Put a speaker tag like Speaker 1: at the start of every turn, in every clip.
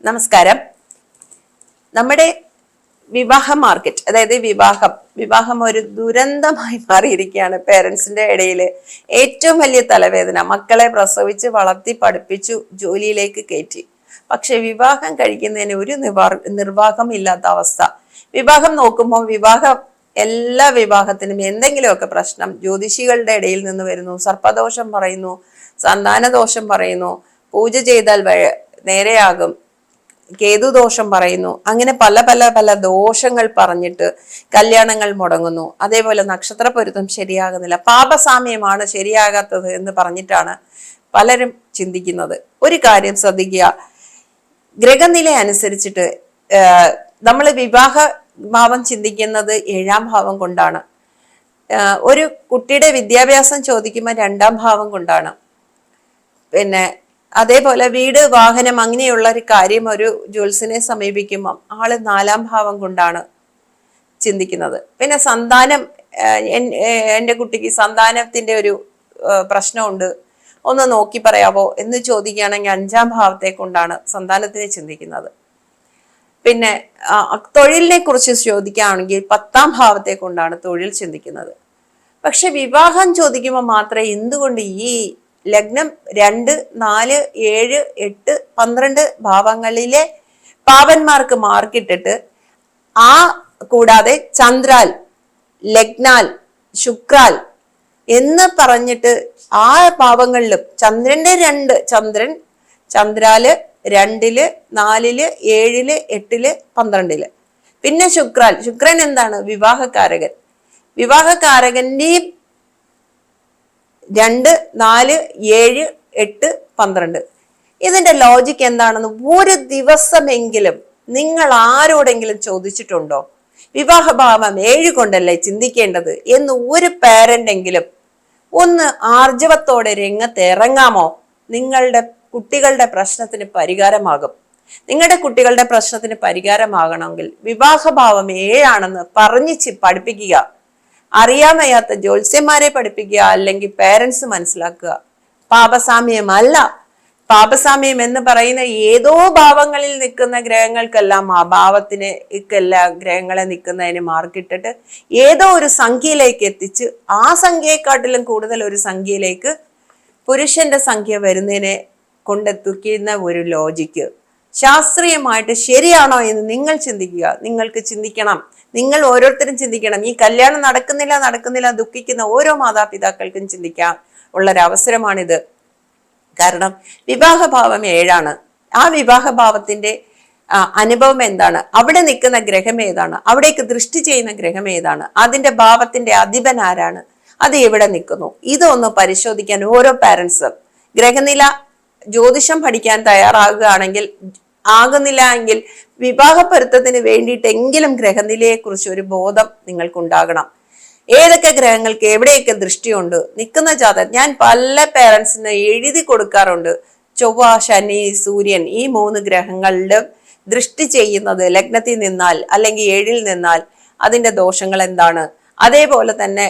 Speaker 1: നമസ്കാരം. നമ്മുടെ വിവാഹ മാർക്കറ്റ്, അതായത് വിവാഹം ഒരു ദുരന്തമായി മാറിയിരിക്കുകയാണ്. പേരൻസിന്റെ ഇടയിൽ ഏറ്റവും വലിയ തലവേദന. മക്കളെ പ്രസവിച്ച് വളർത്തി പഠിപ്പിച്ചു ജോലിയിലേക്ക് കയറ്റി, പക്ഷെ വിവാഹം കഴിക്കുന്നതിന് ഒരു നിർവാഹമില്ലാത്ത അവസ്ഥ. വിവാഹം നോക്കുമ്പോൾ എല്ലാ വിവാഹത്തിനും എന്തെങ്കിലുമൊക്കെ പ്രശ്നം ജ്യോതിഷികളുടെ ഇടയിൽ നിന്ന് വരുന്നു. സർപ്പദോഷം പറയുന്നു, സന്താനദോഷം പറയുന്നു, പൂജ ചെയ്താൽ നേരെയാകും, കേതുദോഷം പറയുന്നു. അങ്ങനെ പല പല പല ദോഷങ്ങൾ പറഞ്ഞിട്ട് കല്യാണങ്ങൾ മുടങ്ങുന്നു. അതേപോലെ നക്ഷത്ര പൊരുത്തം ശരിയാകുന്നില്ല, പാപസാമ്യമാണ് ശരിയാകാത്തത് എന്ന് പറഞ്ഞിട്ടാണ് പലരും ചിന്തിക്കുന്നത്. ഒരു കാര്യം ശ്രദ്ധിക്കുക, ഗ്രഹനില അനുസരിച്ചിട്ട് നമ്മൾ വിവാഹ ഭാവം ചിന്തിക്കുന്നത് 7ാം ഭാവം കൊണ്ടാണ്. ഒരു കുട്ടിയുടെ വിദ്യാഭ്യാസം ചോദിക്കുമ്പോൾ 2ാം ഭാവം കൊണ്ടാണ്. പിന്നെ അതേപോലെ വീട്, വാഹനം, അങ്ങനെയുള്ള ഒരു കാര്യം ഒരു ജ്യോത്സ്യനെ സമീപിക്കുമ്പം ആള് 4ാം ഭാവം കൊണ്ടാണ് ചിന്തിക്കുന്നത്. പിന്നെ സന്താനം, എൻ്റെ കുട്ടിക്ക് സന്താനത്തിന്റെ ഒരു പ്രശ്നമുണ്ട്, ഒന്ന് നോക്കി പറയാവോ എന്ന് ചോദിക്കുകയാണെങ്കിൽ 5ാം ഭാവത്തെ കൊണ്ടാണ് സന്താനത്തിനെ ചിന്തിക്കുന്നത്. പിന്നെ തൊഴിലിനെ കുറിച്ച് ചോദിക്കുകയാണെങ്കിൽ 10ാം ഭാവത്തെ കൊണ്ടാണ് തൊഴിൽ ചിന്തിക്കുന്നത്. പക്ഷെ വിവാഹം ചോദിക്കുമ്പോൾ മാത്രമേ എന്തുകൊണ്ട് ഈ ലഗ്നം 2, 4, 7, 8, 12 ഭാവങ്ങളിലെ പാവന്മാർക്ക് മാർക്കിട്ടിട്ട്, ആ കൂടാതെ ചന്ദ്രാൽ, ലഗ്നാൽ, ശുക്രാൽ എന്ന് പറഞ്ഞിട്ട് ആ പാവങ്ങളിലും ചന്ദ്രാല് 2, 4, 7, 8, 12. പിന്നെ ശുക്രൻ എന്താണ്? വിവാഹകാരകൻ. വിവാഹകാരകന്റെയും 2, 4, 7, 8, 12. ഇതിന്റെ ലോജിക്ക് എന്താണെന്ന് ഒരു ദിവസമെങ്കിലും നിങ്ങൾ ആരോടെങ്കിലും ചോദിച്ചിട്ടുണ്ടോ? വിവാഹഭാവം 7 കൊണ്ടല്ലേ ചിന്തിക്കേണ്ടത് എന്ന് ഒരു പാരന്റെങ്കിലും ഒന്ന് ആർജവത്തോടെ രംഗത്ത് ഇറങ്ങാമോ? നിങ്ങളുടെ കുട്ടികളുടെ പ്രശ്നത്തിന് പരിഹാരമാകും. നിങ്ങളുടെ കുട്ടികളുടെ പ്രശ്നത്തിന് പരിഹാരമാകണമെങ്കിൽ വിവാഹഭാവം 7 പറഞ്ഞ് പഠിപ്പിക്കുക. അറിയാൻ വയ്യാത്ത ജ്യോത്സ്യന്മാരെ പഠിപ്പിക്കുക, അല്ലെങ്കിൽ പേരൻസ് മനസ്സിലാക്കുക. പാപസാമ്യമല്ല. പാപസാമ്യം എന്ന് പറയുന്ന ഏതോ ഭാവങ്ങളിൽ നിൽക്കുന്ന ഗ്രഹങ്ങൾക്കെല്ലാം ആ ഭാവത്തിനെല്ലാം ഗ്രഹങ്ങളെ നിൽക്കുന്നതിന് മാർക്കിട്ടിട്ട് ഏതോ ഒരു സംഖ്യയിലേക്ക് എത്തിച്ച് ആ സംഖ്യയെക്കാട്ടിലും കൂടുതൽ ഒരു സംഖ്യയിലേക്ക് പുരുഷന്റെ സംഖ്യ വരുന്നതിനെ കൊണ്ടെത്തിക്കുന്ന ഒരു ലോജിക്ക് ശാസ്ത്രീയമായിട്ട് ശരിയാണോ എന്ന് നിങ്ങൾ ചിന്തിക്കുക. നിങ്ങൾക്ക് ചിന്തിക്കണം. നിങ്ങൾ ഓരോരുത്തരും ചിന്തിക്കണം. ഈ കല്യാണം നടക്കുന്നില്ല ദുഃഖിക്കുന്ന ഓരോ മാതാപിതാക്കൾക്കും ചിന്തിക്കാൻ ഉള്ളൊരവസരമാണിത്. കാരണം വിവാഹഭാവം 7. ആ വിവാഹഭാവത്തിന്റെ അനുഭവം എന്താണ്? അവിടെ നിൽക്കുന്ന ഗ്രഹം ഏതാണ്? അവിടേക്ക് ദൃഷ്ടി ചെയ്യുന്ന ഗ്രഹം ഏതാണ്? അതിന്റെ ഭാവത്തിന്റെ അധിപൻ ആരാണ്? അത് എവിടെ നിൽക്കുന്നു? ഇതൊന്ന് പരിശോധിക്കാൻ ഓരോ പാരൻസും ഗ്രഹനില ജ്യോതിഷം പഠിക്കാൻ തയ്യാറാകുകയാണെങ്കിൽ, ആകുന്നില്ല എങ്കിൽ വിവാഹ പൊരുത്തത്തിന് വേണ്ടിയിട്ടെങ്കിലും ഗ്രഹനിലയെ കുറിച്ച് ഒരു ബോധം നിങ്ങൾക്കുണ്ടാകണം. ഏതൊക്കെ ഗ്രഹങ്ങൾക്ക് എവിടെയൊക്കെ ദൃഷ്ടിയുണ്ട്, നിൽക്കുന്ന ജാതകം ഞാൻ പല പേരൻസിന് എഴുതി കൊടുക്കാറുണ്ട്. ചൊവ്വ, ശനി, സൂര്യൻ ഈ 3 ഗ്രഹങ്ങളിലും ദൃഷ്ടി ചെയ്യുന്നത് ലഗ്നത്തിൽ നിന്നാൽ അല്ലെങ്കിൽ 7ൽ നിന്നാൽ അതിന്റെ ദോഷങ്ങൾ എന്താണ്? അതേപോലെ തന്നെ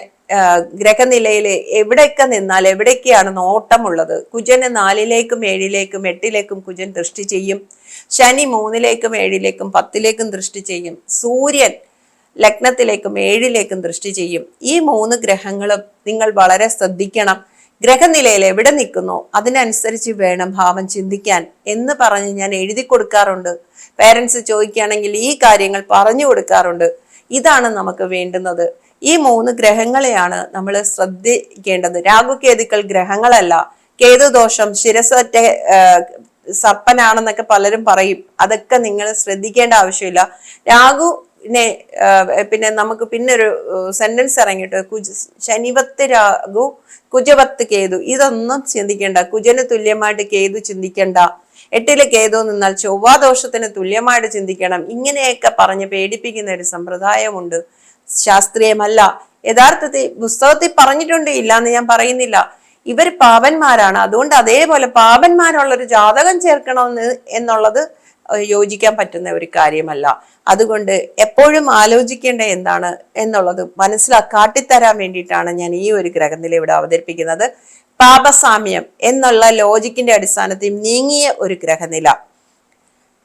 Speaker 1: ഗ്രഹനിലയിൽ എവിടെയൊക്കെ നിന്നാൽ എവിടേക്കാണ് നോട്ടമുള്ളത്? കുജന് 4ലേക്കും 7ലേക്കും 8ലേക്കും കുജൻ ദൃഷ്ടി ചെയ്യും. ശനി 3ലേക്കും 7ലേക്കും 10ലേക്കും ദൃഷ്ടി ചെയ്യും. സൂര്യൻ ലഗ്നത്തിലേക്കും 7ലേക്കും ദൃഷ്ടി ചെയ്യും. ഈ 3 ഗ്രഹങ്ങളും നിങ്ങൾ വളരെ ശ്രദ്ധിക്കണം. ഗ്രഹനിലയിൽ എവിടെ നിൽക്കുന്നു അതിനനുസരിച്ച് വേണം ഭാവം ചിന്തിക്കാൻ എന്ന് പറഞ്ഞ് ഞാൻ എഴുതി കൊടുക്കാറുണ്ട്. പേരൻസ് ചോദിക്കുകയാണെങ്കിൽ ഈ കാര്യങ്ങൾ പറഞ്ഞു കൊടുക്കാറുണ്ട്. ഇതാണ് നമുക്ക് വേണ്ടുന്നത്. ഈ 3 ഗ്രഹങ്ങളെയാണ് നമ്മൾ ശ്രദ്ധിക്കേണ്ടത്. രാഹുകേതുക്കൾ ഗ്രഹങ്ങളല്ല. കേതുദോഷം ശിരസറ്റ സർപ്പനാണെന്നൊക്കെ പലരും പറയും. അതൊക്കെ നിങ്ങൾ ശ്രദ്ധിക്കേണ്ട ആവശ്യമില്ല. രാഹുവിനെ പിന്നെ നമുക്ക് പിന്നൊരു സെന്റൻസ് ഇറങ്ങിയിട്ട് ശനിവത്ത് രാഹു, കുജവത്ത് കേതു, ഇതൊന്നും ചിന്തിക്കേണ്ട. കുജന് തുല്യമായിട്ട് കേതു ചിന്തിക്കേണ്ട. 8ല് കേതു നിന്നാൽ ചൊവ്വാദോഷത്തിന് തുല്യമായിട്ട് ചിന്തിക്കണം. ഇങ്ങനെയൊക്കെ പറഞ്ഞ് പേടിപ്പിക്കുന്ന ഒരു സമ്പ്രദായമുണ്ട്. ശാസ്ത്രീയമല്ല. യഥാർത്ഥത്തിൽ പുസ്തകത്തിൽ പറഞ്ഞിട്ടുണ്ട്, ഇല്ല എന്ന് ഞാൻ പറയുന്നില്ല. ഇവർ പാപന്മാരാണ്. അതുകൊണ്ട് അതേപോലെ പാപന്മാരുള്ളൊരു ജാതകം ചേർക്കണമെന്ന് എന്നുള്ളത് യോജിക്കാൻ പറ്റുന്ന ഒരു കാര്യമല്ല. അതുകൊണ്ട് എപ്പോഴും ആലോചിക്കേണ്ട എന്താണ് എന്നുള്ളത് കാട്ടിത്തരാൻ വേണ്ടിയിട്ടാണ് ഞാൻ ഈ ഒരു ഗ്രഹനില ഇവിടെ അവതരിപ്പിക്കുന്നത്. പാപസാമ്യം എന്നുള്ള ലോജിക്കിന്റെ അടിസ്ഥാനത്തിൽ നീങ്ങിയ ഒരു ഗ്രഹനില.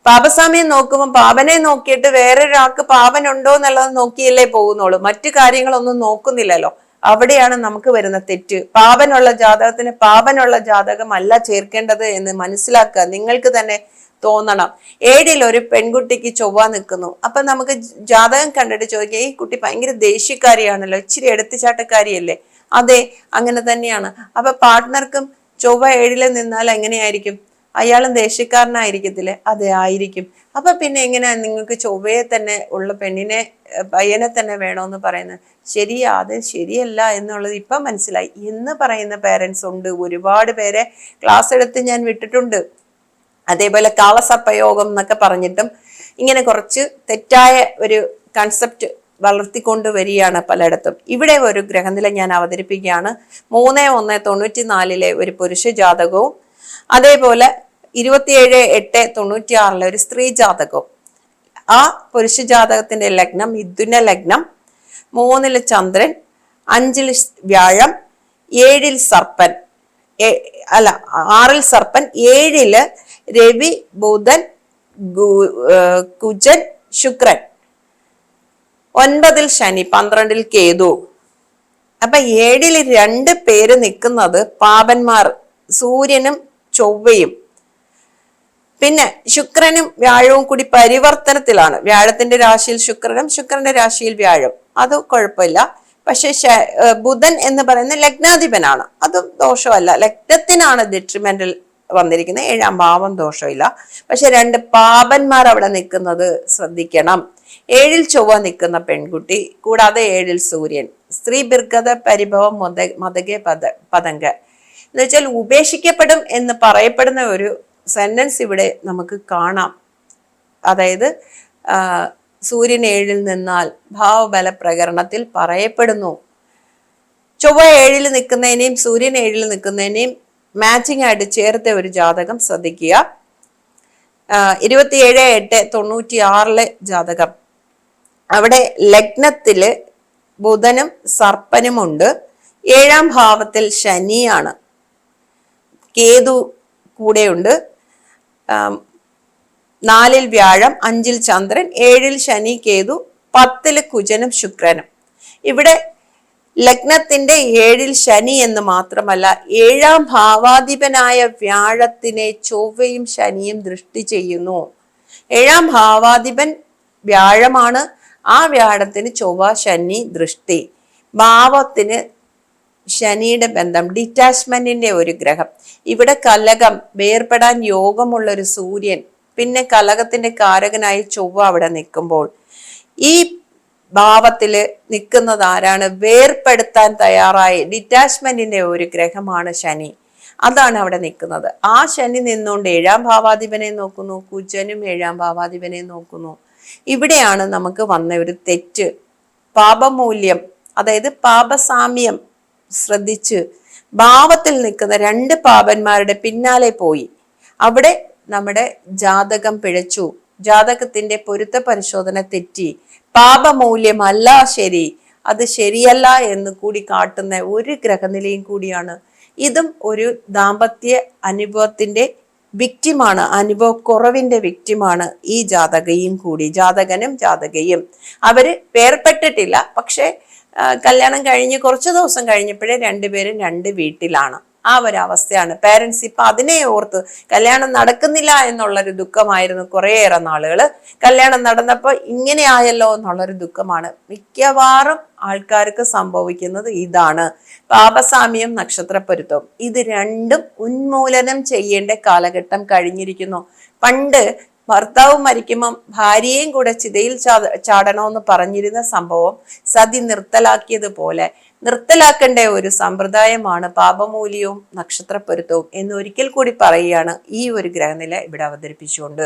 Speaker 1: പാപസാമ്യം നോക്കുമ്പോൾ പാപനെ നോക്കിയിട്ട് വേറൊരാൾക്ക് പാപനുണ്ടോ എന്നുള്ളത് നോക്കിയല്ലേ പോകുന്നുള്ളൂ, മറ്റു കാര്യങ്ങളൊന്നും നോക്കുന്നില്ലല്ലോ. അവിടെയാണ് നമുക്ക് വരുന്ന തെറ്റ്. പാപനുള്ള ജാതകത്തിന് പാപനുള്ള ജാതകമല്ല ചേർക്കേണ്ടത് എന്ന് മനസ്സിലാക്കുക. നിങ്ങൾക്ക് തന്നെ തോന്നണം. 7 ഒരു പെൺകുട്ടിക്ക് ചൊവ്വ നിൽക്കുന്നു. അപ്പൊ നമുക്ക് ജാതകം കണ്ടിട്ട് ചോദിക്കുക, ഈ കുട്ടി ഭയങ്കര ദേഷ്യക്കാരിയാണല്ലോ, ഇച്ചിരി എടുത്തുചാട്ടക്കാരിയല്ലേ? അതെ, അങ്ങനെ തന്നെയാണ്. അപ്പൊ പാർട്ട്ണർക്കും ചൊവ്വ 7 നിന്നാൽ എങ്ങനെയായിരിക്കും? അയാളും ദേഷ്യക്കാരനായിരിക്കത്തില്ലേ? അതെ, ആയിരിക്കും. അപ്പൊ പിന്നെ എങ്ങനെയാ നിങ്ങൾക്ക് ചൊവ്വയെ തന്നെ ഉള്ള പയ്യനെ തന്നെ വേണോന്ന് പറയുന്നത്? ശരിയാ, അത് ശരിയല്ല എന്നുള്ളത് ഇപ്പൊ മനസ്സിലായി എന്ന് പറയുന്ന പേരൻസ് ഉണ്ട്. ഒരുപാട് പേരെ ക്ലാസ് എടുത്ത് ഞാൻ വിട്ടിട്ടുണ്ട്. അതേപോലെ കാളസർപ്പയോഗം എന്നൊക്കെ പറഞ്ഞിട്ടും ഇങ്ങനെ കുറച്ച് തെറ്റായ ഒരു കൺസെപ്റ്റ് വളർത്തിക്കൊണ്ട് വരികയാണ് പലയിടത്തും. ഇവിടെ ഒരു ഗ്രഹനില ഞാൻ അവതരിപ്പിക്കുകയാണ്. 3/1/94 ഒരു പുരുഷ ജാതകവും അതേപോലെ 27/8/96 ഒരു സ്ത്രീ ജാതകവും. ആ പുരുഷ ജാതകത്തിന്റെ ലഗ്നം മിഥുന ലഗ്നം, 3 ചന്ദ്രൻ, 5 വ്യാഴം, 7 സർപ്പൻ, 6 സർപ്പൻ, 7 രവി, ബുധൻ, കുജൻ, ശുക്രൻ, 9 ശനി, 12 കേതു. അപ്പൊ 7 2 പേര് നിൽക്കുന്നത് പാപന്മാർ, സൂര്യനും ചൊവ്വയും. പിന്നെ ശുക്രനും വ്യാഴവും കൂടി പരിവർത്തനത്തിലാണ്. വ്യാഴത്തിന്റെ രാശിയിൽ ശുക്രനും ശുക്രന്റെ രാശിയിൽ വ്യാഴം, അത് കുഴപ്പമില്ല. പക്ഷെ ബുധൻ എന്ന് പറയുന്ന ലഗ്നാധിപനാണ്, അതും ദോഷമല്ല. ലഗ്നത്തിനാണ് ഡെട്രിമെന്റൽ വന്നിരിക്കുന്നത്, 7ാം ഭാവം ദോഷമില്ല. പക്ഷെ 2 പാപന്മാർ അവിടെ നിൽക്കുന്നത് ശ്രദ്ധിക്കണം. 7 ചൊവ്വ നിൽക്കുന്ന പെൺകുട്ടി, കൂടാതെ 7 സൂര്യൻ. സ്ത്രീ ബിർഗത പരിഭവം മതകെ പതങ്ക എന്ന് വെച്ചാൽ ഉപേക്ഷിക്കപ്പെടും എന്ന് പറയപ്പെടുന്ന ഒരു സെന്റൻസ് ഇവിടെ നമുക്ക് കാണാം. അതായത് സൂര്യൻ 7 നിന്നാൽ ഭാവബല പ്രകരണത്തിൽ പറയപ്പെടുന്നു. ചൊവ്വ 7 നിൽക്കുന്നതിനെയും സൂര്യൻ 7 നിൽക്കുന്നതിനെയും മാച്ചിങ് ആയിട്ട് ചേർത്ത ഒരു ജാതകം ശ്രദ്ധിക്കുക. 27/8/96 ജാതകം. അവിടെ ലഗ്നത്തില് ബുധനും സർപ്പനുമുണ്ട്. 7ാം ഭാവത്തിൽ ശനിയാണ്, കേതു കൂടെയുണ്ട്. 4 വ്യാഴം, 5 ചന്ദ്രൻ, 7 ശനി കേതു, 10 കുജനും ശുക്രനും. ഇവിടെ ലഗ്നത്തിന്റെ 7 ശനി എന്ന് മാത്രമല്ല, 7ാം ഭാവാധിപനായ വ്യാഴത്തിനെ ചൊവ്വയും ശനിയും ദൃഷ്ടി ചെയ്യുന്നു. 7ാം ഭാവാധിപൻ വ്യാഴമാണ്. ആ വ്യാഴത്തിന് ചൊവ്വ ശനി ദൃഷ്ടി. ഭാവത്തിന് ശനിയുടെ ബന്ധം, ഡിറ്റാച്ച്മെന്റിന്റെ ഒരു ഗ്രഹം. ഇവിടെ കലകം, വേർപെടാൻ യോഗമുള്ള ഒരു സൂര്യൻ, പിന്നെ കലകത്തിന്റെ കാരകനായി ചൊവ്വ അവിടെ നിൽക്കുമ്പോൾ ഈ ഭാവത്തില് നിൽക്കുന്നത് ആരാണ്? വേർപെടുത്താൻ തയ്യാറായി ഡിറ്റാച്ച്മെന്റിന്റെ ഒരു ഗ്രഹമാണ് ശനി. അതാണ് അവിടെ നിൽക്കുന്നത്. ആ ശനി നിന്നുകൊണ്ട് 7ാം ഭാവാധിപനെ നോക്കുന്നു, കുജനും 7ാം ഭാവാധിപനെ നോക്കുന്നു. ഇവിടെയാണ് നമുക്ക് വന്ന ഒരു തെറ്റ്. പാപമൂല്യം, അതായത് പാപസാമ്യം ശ്രദ്ധിച്ച് ഭാവത്തിൽ നിൽക്കുന്ന 2 പാപന്മാരുടെ പിന്നാലെ പോയി. അവിടെ നമ്മുടെ ജാതകം പിഴച്ചു, ജാതകത്തിന്റെ പൊരുത്ത പരിശോധന തെറ്റി. പാപമൂല്യമല്ല ശരി, അത് ശരിയല്ല എന്ന് കൂടി കാട്ടുന്ന ഒരു ഗ്രഹനിലയും കൂടിയാണ്. ഇതും ഒരു ദാമ്പത്യ അനുഭവത്തിന്റെ വിക്റ്റിമാണ്, അനുഭവക്കുറവിന്റെ വിക്റ്റിമാണ് ഈ ജാതകയും കൂടി. ജാതകനും ജാതകയും അവര് വേർപെട്ടിട്ടില്ല, പക്ഷെ കല്യാണം കഴിഞ്ഞ് കുറച്ച് ദിവസം കഴിഞ്ഞപ്പോഴേ 2 പേരും 2 വീട്ടിലാണ്. ആ ഒരു അവസ്ഥയാണ്. പേരൻസ് ഇപ്പൊ അതിനെ ഓർത്ത് കല്യാണം നടക്കുന്നില്ല എന്നുള്ളൊരു ദുഃഖമായിരുന്നു കുറേയേറെ നാളുകള്. കല്യാണം നടന്നപ്പോ ഇങ്ങനെ ആയല്ലോ എന്നുള്ളൊരു ദുഃഖമാണ് മിക്കവാറും ആൾക്കാർക്ക് സംഭവിക്കുന്നത്. ഇതാണ് പാപസാമ്യം, നക്ഷത്രപ്പൊരുത്തം. ഇത് രണ്ടും ഉന്മൂലനം ചെയ്യേണ്ട കാലഘട്ടം കഴിഞ്ഞിരിക്കുന്നു. പണ്ട് ഭർത്താവ് മരിക്കുമ്പം ഭാര്യയും കൂടെ ചിതയിൽ ചാടണമെന്ന് പറഞ്ഞിരുന്ന സംഭവം സതി നിർത്തലാക്കിയതുപോലെ നിർത്തലാക്കേണ്ട ഒരു സമ്പ്രദായമാണ് പാപമൂല്യവും നക്ഷത്രപ്പൊരുത്തവും എന്ന് ഒരിക്കൽ കൂടി പറയുകയാണ് ഈ ഒരു ഗ്രഹനില ഇവിടെ അവതരിപ്പിച്ചുകൊണ്ട്.